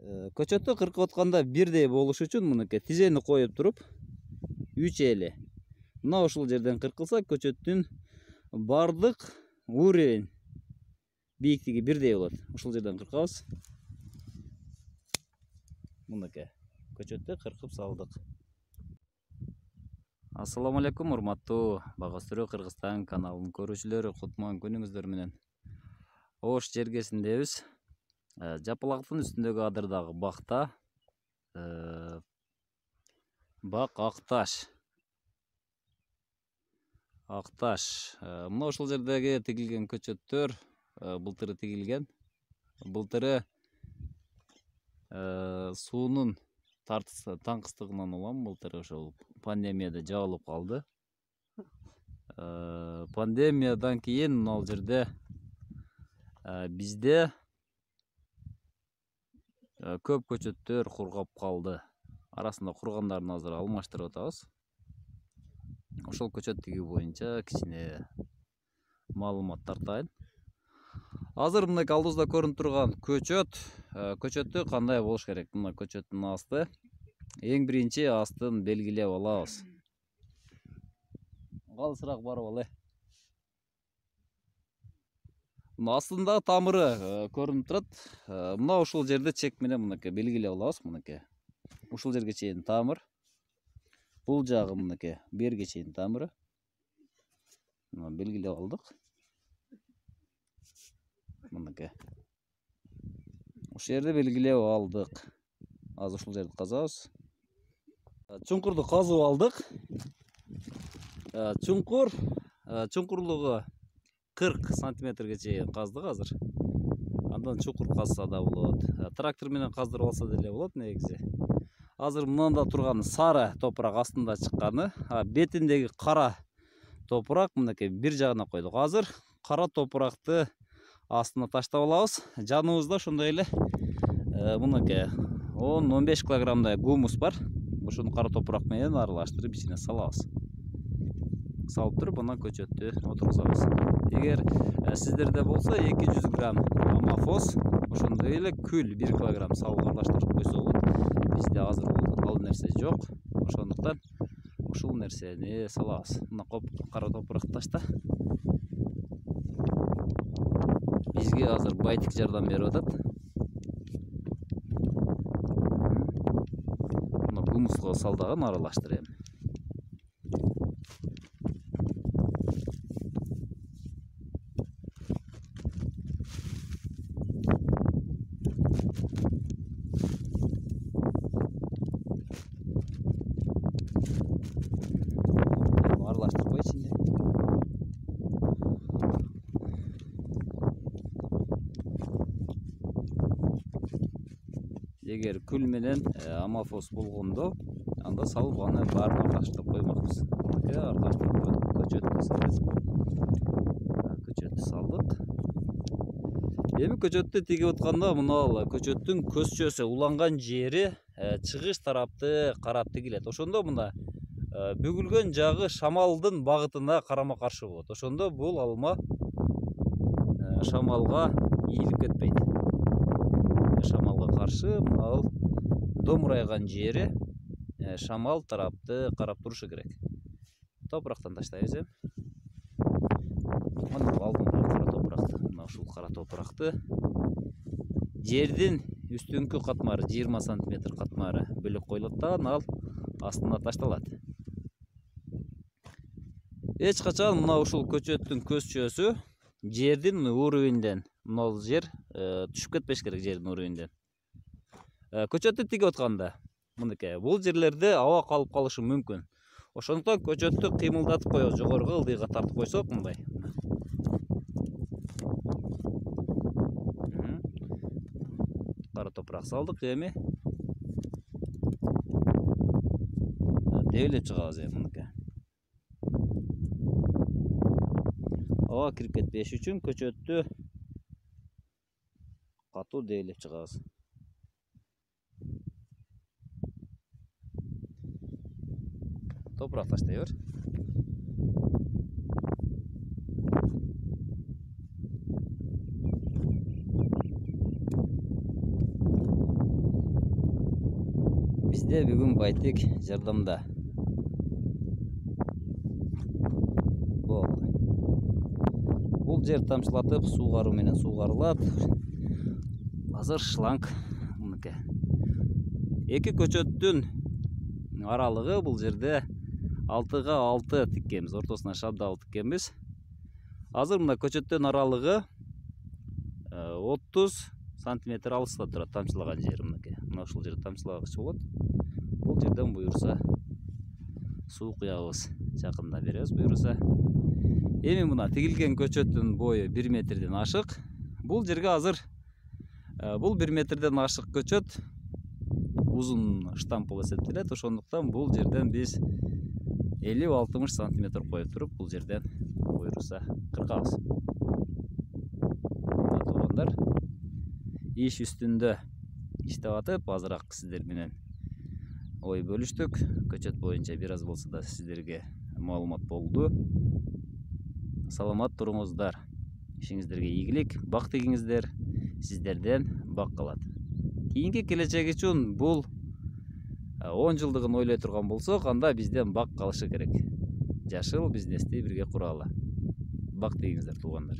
Көчөттү кыркып атканда бирдей болуш үчүн мынакей тизени коюп туруп 3 эле. Мына ушул жерден кыркылса көчөттүн бардык уровень бийиктиги бирдей болот. Ушул жерден кыркабыз. Мынакей көчөттү кыркып салдык. Ассаламу алейкум, урматтуу Бага Өстүрүү Кыргызстан каналынын көрүүчүлөрү, кутман күнүңүздөр менен. Ош жергесиндебиз. Жапалактын үстүндөгү адырдагы бакта бак Акташ. Мына ушул жердеги тигилген көчөттөр былтыры тигилген. Былтыры суунун таңкыстыгынан улам, былтыры ошол пандемияда жабылып калды. Пандемиядан кийин мына жерде бизде көп көчөттөр кургап калды. Арасында кургандарын азыр алмаштырып атабыз. Ошол көчөт тигүү боюнча кичине маалымат тартайын. Азыр мына алдыбызда көрүнүп турган көчөттү кандай болуш керек? Мына көчөттүн асты. Эң биринчи астын белгилеп алабыз. Калысыраак барып ал. Мына астындагы тамыры көрүнүп турат. Мына ушул жерде чек менен мынакей белгилеп алабыз. Мынакей ушул жерге чейин тамыр. Бул жагы мынакей берге чейин тамыры. Мына белгилеп алдык. Мынакей. Ушул жерде белгилеп алдык. Азыр ушул жерди казабыз. Чуңкурду казып алдык. Чуңкурлугу 40 сантиметрге чейин каздык азыр. Андан чуңкур казса да болот. Трактор менен каздырып алса деле болот негизи. Азыр мында турган сары топурак астында чыкканы, бетиндеги кара топурак мынакей бир жагына койдук. Азыр кара топуракты астына таштап алабыз. Жаныбызда ошондой эле мынакей 10-15 килограммдай гумус бар. Ошону кара топурак менен аралаштырып ичине салабыз. Салып туруп, анан көчөттү отургузабыз. Эгер сиздерде болсо 200 грамм амофос, ошондой эле күл 1 килограмм салып аралаштырып койсо болот. Бизде азыр ал нерсе жок. Ошондуктан ушул нерсени салабыз. Мына кара топурак ташта. Бизге азыр байтик жардам берип атат. Мына гумуско салдаган аралаштыр эми. Аралаштырып кой ичинде. Эгер күл менен амофос болгондо, анда салып аны баарын аралаштырып коймокпуз. Аралаштырып койдук. Көчөттү салдык. Эми көчөттү тигип атканда мына көчөттүн көзчөсү уланган жери чыгыш тарапты карап тигилет. Ошондо мында бүгүлгөн жагы шамалдын багытына карама каршы болот. Ошондо бул алма шамалга ийилип кетпейт. Шамалга каршы мына домурайган жери шамал тарапты карап турушу керек. Топурактан таштайбыз эми. Мына алдындагы кара топуракты, мына ушул кара топуракты жердин үстүңкү катмары 20 см катмары бөлөк коюлат да, ал астына ташталат. Эч качан мына ушул көчөттүн көзчөсү жердин уровеньден, мына жер түшүп кетпеш керек жердин уровеньден. Көчөттү тигип атканда мынакей бул жерлерде аба калып калышы мүмкүн. Ошондуктан көчөттү кыймылдатып коебуз, жогоруга ылдыйга тартып койсок мындай. Кара топурак салдык эми. Дебелеп чыгабыз эми мынакей. Аба кирип кетпеш үчүн көчөттү катуу дебелеп чыгабыз. Топурак таштай бер. Bizde бүгін Байтек жардамда. Болды. Бұл жер тамшылатып, суғару менен суғарылат. Азыр шланг мыныкы. Эки көчөттүн аралыгы бұл жерде 6-га 6 тиккенбиз, ортосуна шабдалы тиккенбиз. Азыр мына көчөттүн аралыгы 30 сантиметр алыста турат, тамчылаган жери мынакей. Мына ушул жерде тамчылагычы болот. Бул жерден буюрса суу куябыз, жакында беребиз буюрса. Эми мына тигилген көчөттүн бою 1 метрден ашык. Бул жерге азыр бул 1 метрден ашык көчөт узун штамп болуп эсептелет. Ошондуктан бул жерден биз 50-60 сантиметр коюп туруп, бул жерден буюрса кыркабыз. Туугандар, иш үстүндө иштеп атып, азыраак сиздер менен ой бөлүштүк. Көчөт боюнча бир аз болсо да сиздерге маалымат болду. Саламат туруңуздар. Ишиңиздерге ийгилик, бак тегиңиздер. Сиздерден бак калат. Кийинки келечек үчүн бул 10 жылдыгын ойлой турган болсок, анда бизден бак калышы керек. Жашыл бизнести бирге куралы. Бак тегиңиздер, туугандар.